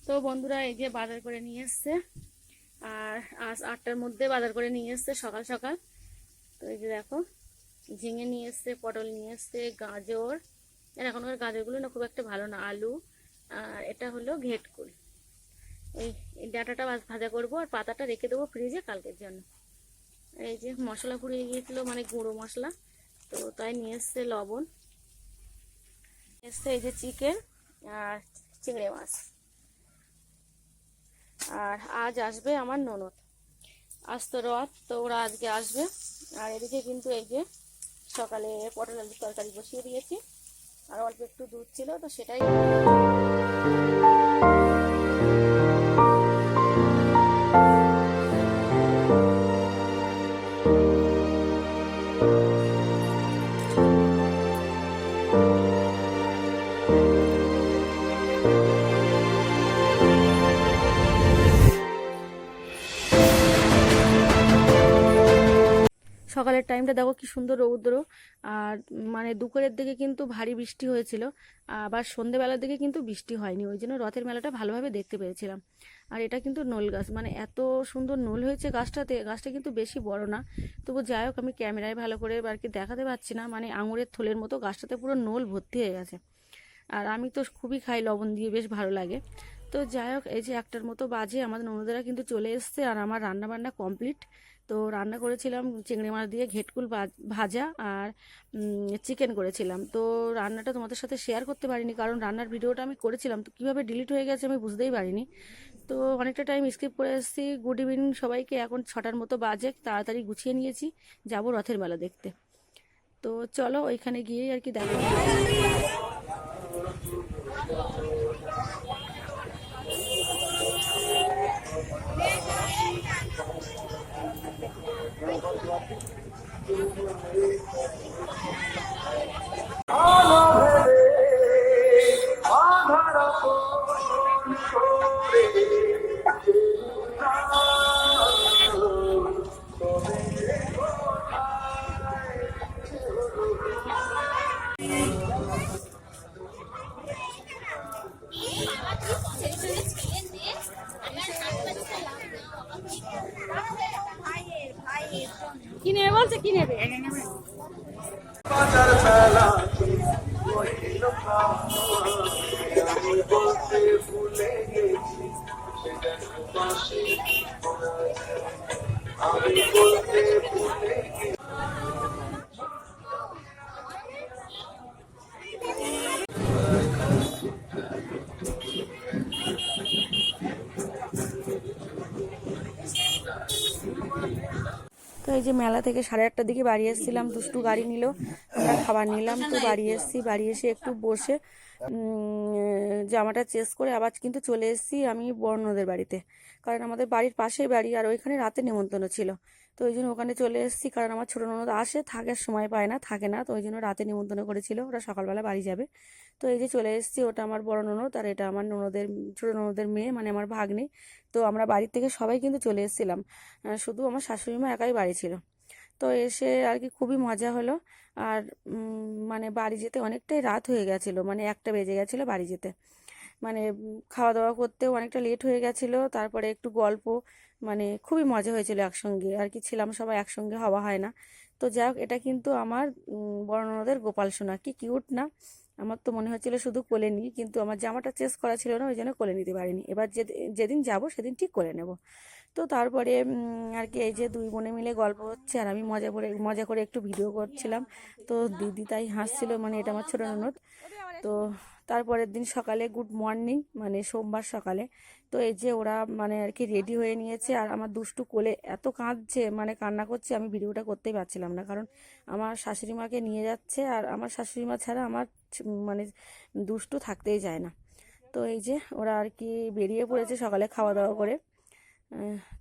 তো বন্ধুরা এই যে বাজার করে নিয়ে এসছে, আর আজ 8টার মধ্যে বাজার করে নিয়ে এসছে সকাল সকাল। তো এই যে দেখো, ঝিঙে নিয়ে এসছে, পটল নিয়ে এসছে, গাজর, আর এখনকার গাজরগুলো না খুব একটা ভালো না, আলু, আর এটা হলো ঘেটকুল। এই ডাঁটাটা ভাজা করবো, আর পাতাটা রেখে দেবো ফ্রিজে কালকের জন্য। এই যে মশলা পুড়িয়ে গিয়েছিল, মানে গুঁড়ো মশলা, তো তাই নিয়ে এসছে লবণ, এসছে এই যে চিকেন আর চিংড়ি মাছ। আর আজ আসবে আমার ননদ, আজ তো রথ, তো ওরা আজকে আসবে। আর এদিকে কিন্তু এই যে সকালে পটল আলুর তরকারি বসিয়ে দিয়েছি, আর অল্প একটু দুধ ছিল, তো সেটাই। সকালের টাইমটা দেখো কি সুন্দর রৌদ্র, আর মানে দুপুরের দিকে কিন্তু ভারী বৃষ্টি হয়েছিল, আবার সন্ধেবেলার দিকে কিন্তু বৃষ্টি হয়নি, ওই জন্য রথের মেলাটা ভালোভাবে দেখতে পেয়েছিলাম। আর এটা কিন্তু নোল গাছ, মানে এত সুন্দর নোল হয়েছে গাছটাতে, গাছটা কিন্তু বেশি বড় না, তবু যাই হোক আমি ক্যামেরায় ভালো করে আর কি দেখাতে পারছি না, মানে আঙুরের থলের মতো গাছটাতে পুরো নোল ভর্তি হয়ে গেছে। আর আমি তো খুবই খাই লবণ দিয়ে, বেশ ভালো লাগে। তো যাই হোক, এই যে 1টার মতো বাজে, আমাদের ননদেরা কিন্তু চলে এসছে, আর আমার রান্না বান্না কমপ্লিট। তো রান্না করেছিলাম চিংড়ি মাছ দিয়ে ঘেটকুল ভাজা, আর চিকেন করেছিলাম। তো রান্নাটা তোমাদের সাথে শেয়ার করতে পারিনি, কারণ রান্নার ভিডিওটা আমি করেছিলাম, তো কীভাবে ডিলিট হয়ে গেছে আমি বুঝতেই পারিনি। তো অনেকটা টাইম স্কিপ করে এসেছি। গুড ইভিনিং সবাইকে, এখন 6টার মতো বাজে, তাড়াতাড়ি গুছিয়ে নিয়েছি, যাব রথের মেলা দেখতে। তো চলো ওইখানে গিয়েই আর কি দেখা হবে। কি নেবে বলছে, কি নেবে? তো এই যে মেলা থেকে 8:30টার দিকে বাড়ি এসেছিলাম, দুষ্টু গাড়ি নিল, আমরা খাবার নিলাম, তো বাড়ি এসেছি, বাড়ি এসে একটু বসে জামাটা চেঞ্জ করে আবার কিন্তু চলে এসেছি আমি বড়নদের বাড়িতে, কারণ আমাদের বাড়ির পাশেই বাড়ি, আর ওইখানে রাতে নেমন্তন্ন ছিল। তো ওই জন্য ওখানে চলে এসেছি, কারণ আমার ছোটো ননদ আসে, থাকার সময় পায় না, থাকে না, তো ওই জন্য রাতে নেমন্তন্ন করেছিল, ওরা সকালবেলা বাড়ি যাবে। তো এই যে চলে এসেছি, ওটা আমার বড় ননদ, আর এটা আমার ননদের ছোটো ননদের মেয়ে, মানে আমার ভাগ্নি। তো আমরা বাড়ির থেকে সবাই কিন্তু চলে এসেছিলাম, শুধু আমার শাশুড়ি মা একাই বাড়ি ছিল। তো এসে আর কি খুবই মজা হলো। আর মানে বাড়ি যেতে অনেকটাই রাত হয়ে গেছিলো, মানে 1টা বেজে গেছিলো বাড়ি যেতে, মানে খাওয়া দাওয়া করতেও অনেকটা লেট হয়ে গেছিলো, তারপরে একটু গল্প, মানে খুবই মজা হয়েছিল একসঙ্গে আর কি, ছিলাম সবাই একসঙ্গে, হওয়া হয় না। তো যাই হোক, এটা কিন্তু আমার বড় ননদের গোপাল সোনা, কি কিউট না! আমার তো মনে হচ্ছিল শুধু কোলে নিই, কিন্তু আমার জামাটা চেঞ্জ করা ছিল না, ওই জন্য কোলে নিতে পারিনি, এবার যেদিন যাব সেদিন ঠিক কোলে নেব। তো তারপরে আর কি এই যে দুই বোনে মিলে গল্প হচ্ছে, আর আমি মজা করে একটু ভিডিও করছিলাম। তো দিদি তাই হাসছিল, মানে এটা আমার ছোটো ননদ। তো তারপরের দিন সকালে গুড মর্নিং, মানে সোমবার সকালে, তো এই যে ওরা মানে আর কি রেডি হয়ে নিয়েছে, আর আমার দুষ্টু কোলে এত কাঁদছে, মানে কান্না করছে, আমি ভিডিওটা করতেই পারছিলাম না, কারণ আমার শাশুড়ি মাকে নিয়ে যাচ্ছে, আর আমার শাশুড়ি মা ছাড়া আমার মানে দুষ্টু থাকতেই যায় না। তো এই যে ওরা আর কি বেরিয়ে পড়েছে সকালে খাওয়া দাওয়া করে।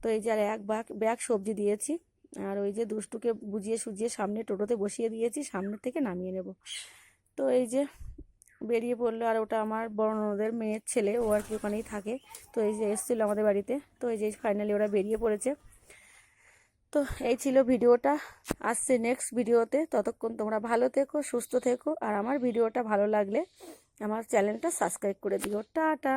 তো এই যে আর এক ব্যাগ সবজি দিয়েছি, আর ওই যে দুষ্টুকে বুঝিয়ে সুজিয়ে সামনে টোটোতে বসিয়ে দিয়েছি, সামনে থেকে নামিয়ে নেব। তো এই যে বেরিয়ে পড়লো। আর ওটা আমার বড় ননদের মেয়ের ছেলে, ও আর কি ওখানেই থাকে। তো এই যে এসেছিলো আমাদের বাড়িতে, তো এই যে ফাইনালি ওরা বেরিয়ে পড়েছে। তো এই ছিল ভিডিওটা, আসছে নেক্সট ভিডিওতে। ততক্ষণ তোমরা ভালো থেকো, সুস্থ থেকো, আর আমার ভিডিওটা ভালো লাগলে আমার চ্যানেলটা সাবস্ক্রাইব করে দিও। টাটা।